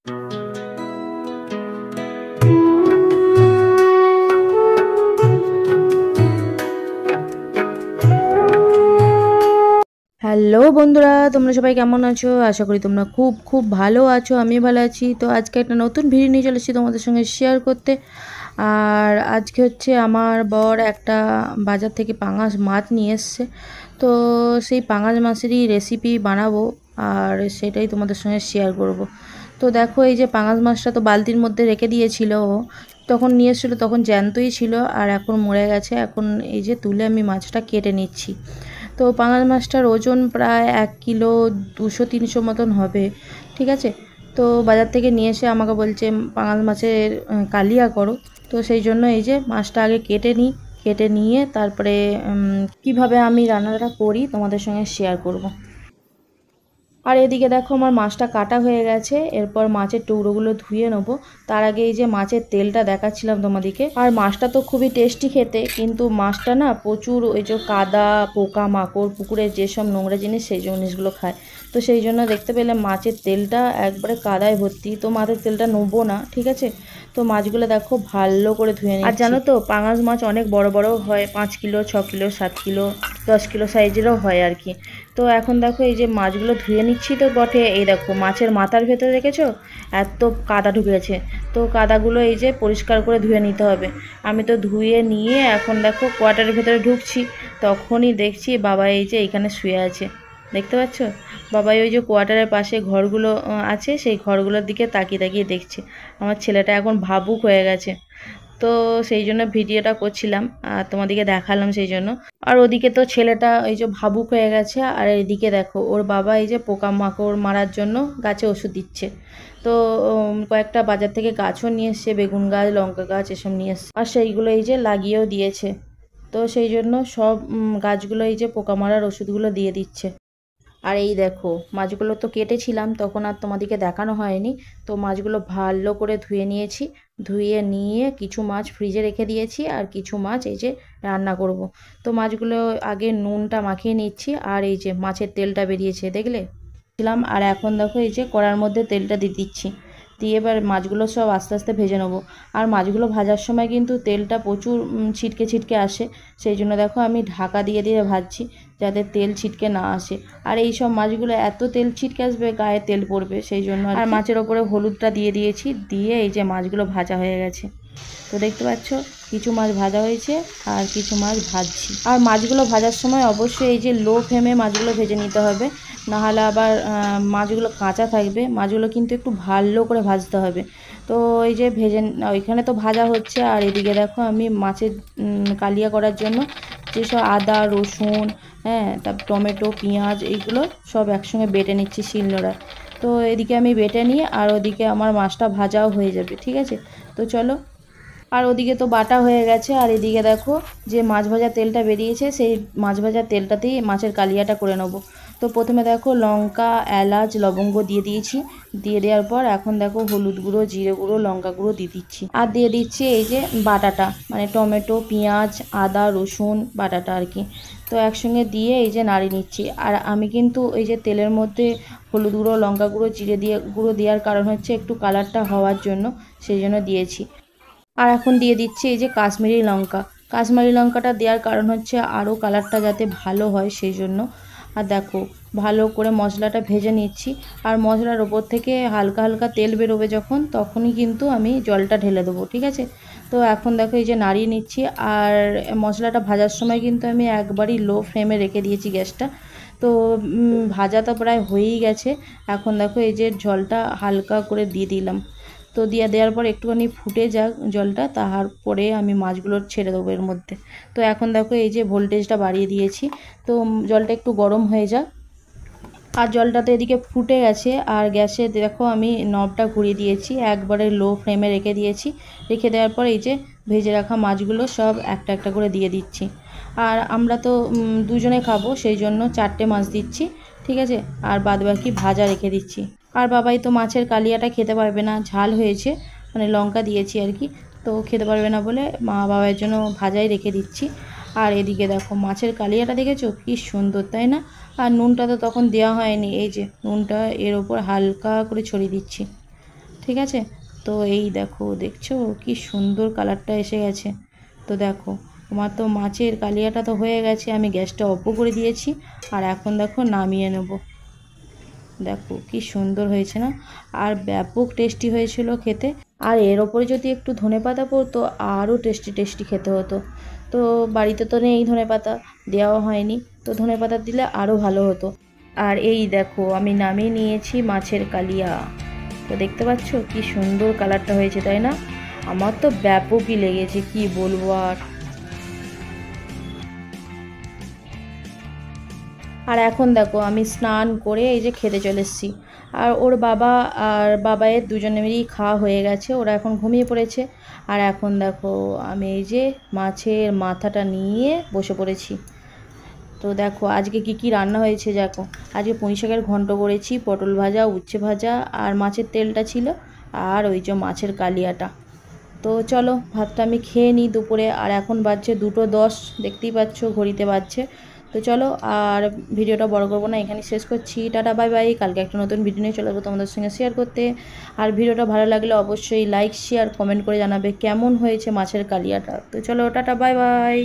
Hello বন্ধুরা, তোমরা সবাই কেমন আছো? আশা করি তোমরা খুব খুব ভালো আছো। আমি ভালো আছি। তো আজকে একটা নতুন ভিডিও নিয়ে চলে এসেছি তোমাদের সঙ্গে শেয়ার করতে। আর আজকে হচ্ছে আমার বর একটা বাজার থেকে পাঙাশ মাছ নিয়ে এসছে। তো সেই পাঙাশ মাছেরই রেসিপি বানাবো আর সেটাই তোমাদের সঙ্গে শেয়ার করব। তো দেখো, এই যে পাঙাশ মাছটা তো বালতির মধ্যে রেখে দিয়েছিল ও। তখন নিয়ে এসেছিলো তখন জ্যান্তই ছিল, আর এখন মরে গেছে। এখন এই যে তুলে আমি মাছটা কেটে নিচ্ছি। তো পাঙাশ মাছটার ওজন প্রায় 1 কিলো 200-300 মতন হবে, ঠিক আছে। তো বাজার থেকে নিয়ে এসে আমাকে বলছে পাঙাশ মাছের কালিয়া করো। তো সেই জন্য এই যে মাছটা আগে কেটে নিই, কেটে নিয়ে তারপরে কিভাবে আমি রান্নাটা করি তোমাদের সঙ্গে শেয়ার করব। আর এদিকে দেখো আমার মাছটা কাটা হয়ে গেছে। এরপর মাছের টুকরোগুলো ধুয়ে নেবো। তার আগে এই যে মাছের তেলটা দেখাচ্ছিলাম তোমাদেরকে। আর মাছটা তো খুবই টেস্টি খেতে, কিন্তু মাছটা না প্রচুর ওই যে কাদা, পোকা মাকড়, পুকুরের যেসব নোংরা জিনিস সেই জিনিসগুলো খায়। তো সেই জন্য দেখতে পেলে মাছের তেলটা একবারে কাদায় ভর্তি। তো মাছের তেলটা নেবো না, ঠিক আছে। তো মাছগুলো দেখো ভালো করে ধুয়ে নিচ্ছি। আর জানো তো পাঙাশ মাছ অনেক বড় বড় হয়, 5 কিলো 6 কিলো 7 কিলো 10 কিলো সাইজেরও হয় আর কি। তো এখন দেখো এই যে মাছগুলো ধুয়ে নিচ্ছি তো বটে, এই দেখো মাছের মাথার ভেতরে দেখেছো এত কাদা ঢুকেছে। তো কাদাগুলো এই যে পরিষ্কার করে ধুয়ে নিতে হবে। আমি তো ধুয়ে নিয়ে এখন দেখো কোয়াটারের ভেতরে ঢুকছি। তখনই দেখছি বাবা এই যে এইখানে শুয়ে আছে, দেখতে পাচ্ছ। বাবাই ওই যে কোয়ার্টারের পাশে ঘরগুলো আছে সেই ঘরগুলোর দিকে তাকিয়ে তাকিয়ে দেখছে। আমার ছেলেটা এখন ভাবুক হয়ে গেছে। তো সেই জন্য ভিডিওটা করছিলাম আর তোমাদেরকে দেখালাম সেই জন্য। আর ওদিকে তো ছেলেটা এই যে ভাবুক হয়ে গেছে, আর এইদিকে দেখো ওর বাবা এই যে পোকামাকড় মারার জন্য গাছে ওষুধ দিচ্ছে। তো কয়েকটা বাজার থেকে গাছও নিয়ে এসছে, বেগুন গাছ, লঙ্কা গাছ এসব নিয়ে এসছে, আর সেইগুলো এই যে লাগিয়েও দিয়েছে। তো সেই জন্য সব গাছগুলো এই যে পোকা মারার ওষুধগুলো দিয়ে দিচ্ছে। আর এই দেখো মাছগুলো তো কেটেছিলাম তখন আর তোমাদেরকে দেখানো হয়নি। তো মাছগুলো ভালো করে ধুয়ে নিয়েছি। ধুয়ে নিয়ে কিছু মাছ ফ্রিজে রেখে দিয়েছি, আর কিছু মাছ এই যে রান্না করব। তো মাছগুলো আগে নুনটা মাখিয়ে নিচ্ছি, আর এই যে মাছের তেলটা বেরিয়েছে দেখলে ছিলাম। আর এখন দেখো এই যে কড়ার মধ্যে তেলটা দিয়ে দিচ্ছি, দিয়ে এবার মাছগুলো সব আস্তে আস্তে ভেজে নেবো। আর মাছগুলো ভাজার সময় কিন্তু তেলটা প্রচুর ছিটকে ছিটকে আসে। সেই জন্য দেখো আমি ঢাকা দিয়ে দিয়ে ভাজছি, যাতে তেল ছিটকে না আসে। আর এই সব মাছগুলো এত তেল ছিটকে আসবে গায়ে তেল পড়বে, সেই জন্য। আর মাছের ওপরে হলুদটা দিয়ে দিয়েছি, দিয়ে এই যে মাছগুলো ভাজা হয়ে গেছে। তো দেখতে পাচ্ছ কিছু মাছ ভাজা হয়েছে আর কিছু মাছ ভাজছি। আর মাছগুলো ভাজার সময় অবশ্যই এই যে লো ফ্লেমে মাছগুলো ভেজে নিতে হবে, নাহলে আবার মাছগুলো কাঁচা থাকবে। মাছগুলো কিন্তু একটু ভালো করে ভাজতে হবে। তো এই যে ভেজে ওইখানে তো ভাজা হচ্ছে, আর এদিকে দেখো আমি মাছের কালিয়া করার জন্য যেসব আদা রসুন, হ্যাঁ, তারপর টমেটো পেঁয়াজ এইগুলো সব একসঙ্গে বেটে নিচ্ছি শিলনোড়ায়। তো এদিকে আমি বেটে নিই, আর ওদিকে আমার মাছটা ভাজাও হয়ে যাবে, ঠিক আছে। তো চলো। আর ওদিকে তো বাটা হয়ে গেছে, আর এদিকে দেখো যে মাছ ভাজার তেলটা বেরিয়েছে সেই মাছ ভাজার তেলটাতেই মাছের কালিয়াটা করে নেবো। তো প্রথমে দেখো লঙ্কা, এলাচ, লবঙ্গ দিয়ে দিয়েছি। দিয়ে দেওয়ার পর এখন দেখো হলুদ গুঁড়ো, জিরে গুঁড়ো, লঙ্কা গুঁড়ো দিয়ে দিচ্ছি, আর দিয়ে দিচ্ছি এই যে বাটাটা, মানে টমেটো পেঁয়াজ আদা রসুন বাটাটা আর কি। তো একসঙ্গে দিয়ে এই যে নাড়িয়ে নিচ্ছি। আর আমি কিন্তু এই যে তেলের মধ্যে হলুদ গুঁড়ো, লঙ্কা গুঁড়ো, জিরে গুঁড়ো দেওয়ার কারণ হচ্ছে একটু কালারটা হওয়ার জন্য, সেই জন্য দিয়েছি। আর এখন দিয়ে দিচ্ছি এই যে কাশ্মীরি লঙ্কা। কাশ্মীরি লঙ্কাটা দেওয়ার কারণ হচ্ছে আরও কালারটা যাতে ভালো হয় সেই জন্য। আর দেখো ভালো করে মশলাটা ভেজে নিচ্ছি। আর মশলার ওপর থেকে হালকা হালকা তেল বেরোবে যখন, তখনই কিন্তু আমি জলটা ঢেলে দেবো, ঠিক আছে। তো এখন দেখো এই যে নাড়িয়ে নিচ্ছি। আর মশলাটা ভাজার সময় কিন্তু আমি একবারই লো ফ্লেমে রেখে দিয়েছি গ্যাসটা। তো ভাজা তো প্রায় হয়েই গেছে। এখন দেখো এই যে জলটা হালকা করে দিয়ে দিলাম। তো দেওয়ার পর একটুখানি ফুটে যাক জলটা, তারপরে আমি মাছগুলো ছেড়ে দেবো এর মধ্যে। তো এখন দেখো এই যে ভোল্টেজটা বাড়িয়ে দিয়েছি। তো জলটা একটু গরম হয়ে যাক। আর জলটা তো এদিকে ফুটে গেছে, আর গ্যাসে দেখো আমি নবটা ঘুরিয়ে দিয়েছি, একবারে লো ফ্লেমে রেখে দিয়েছি। রেখে দেওয়ার পর এই যে ভেজে রাখা মাছগুলো সব একটা একটা করে দিয়ে দিচ্ছি। আর আমরা তো দুজনে খাবো সেই জন্য 4টে মাছ দিচ্ছি, ঠিক আছে। আর বাদবাকি ভাজা রেখে দিচ্ছি। আর বাবাই তো মাছের কালিয়াটা খেতে পারবে না, ঝাল হয়েছে, মানে লঙ্কা দিয়েছি আর কি। তো খেতে পারবে না বলে মা বাবার জন্য ভাজাই রেখে দিচ্ছি। আর এদিকে দেখো মাছের কালিয়াটা দেখেছো কি সুন্দর, তাই না। আর নুনটা তো তখন দেওয়া হয়নি, এই যে নুনটা এর ওপর হালকা করে ছড়িয়ে দিচ্ছি। ঠিক আছে। তো এই দেখো, দেখছো কি সুন্দর কালারটা এসে গেছে। তো দেখো আমার তো মাছের কালিয়াটা তো হয়ে গেছে, আমি গ্যাসটা অফও করে দিয়েছি। আর এখন দেখো নামিয়ে নেব। দেখো কি সুন্দর হয়েছে না, আর ব্যাপক টেস্টি হয়েছিল খেতে। আর এর ওপরে যদি একটু ধনেপাতা পড়তো আরও টেস্টি টেস্টি খেতে হতো। তো বাড়িতে তো নেই ধনেপাতা, দেওয়া হয়নি, তো ধনেপাতা দিলে আরও ভালো হতো। আর এই দেখো আমি নামিয়ে নিয়েছি মাছের কালিয়া। তো দেখতে পাচ্ছ কি সুন্দর কালারটা হয়েছে, তাই না? আমার তো ব্যাপকই লেগেছে, কি বলবো আর। আর এখন দেখো আমি স্নান করে এই যে খেতে চলে এসেছি। আর ওর বাবা আর বাবায়ের দুজনেরই খাওয়া হয়ে গেছে, ওরা এখন ঘুমিয়ে পড়েছে। আর এখন দেখো আমি এই যে মাছের মাথাটা নিয়ে বসে পড়েছি। তো দেখো আজকে কি কি রান্না হয়েছে দেখো। আজকে পুঁই শাকের ঘন্ট করেছি, পটল ভাজা, উচ্ছে ভাজা, আর মাছের তেলটা ছিল, আর ওই যে মাছের কালিয়াটা। তো চলো ভাতটা আমি খেয়ে নিই দুপুরে। আর এখন বাজছে 2:10, দেখতেই পাচ্ছ ঘড়িতে বাজছে। তো চলো আর ভিডিওটা বড় করবো না, এখানে শেষ করছি। Tata bye bye. কালকে একটা নতুন ভিডিও নিয়ে চলে আসবো তোমাদের সঙ্গে শেয়ার করতে। আর ভিডিওটা ভালো লাগলে অবশ্যই লাইক শেয়ার কমেন্ট করে জানাবে কেমন হয়েছে মাছের কালিয়াটা। তো চলো টাটা বাই বাই।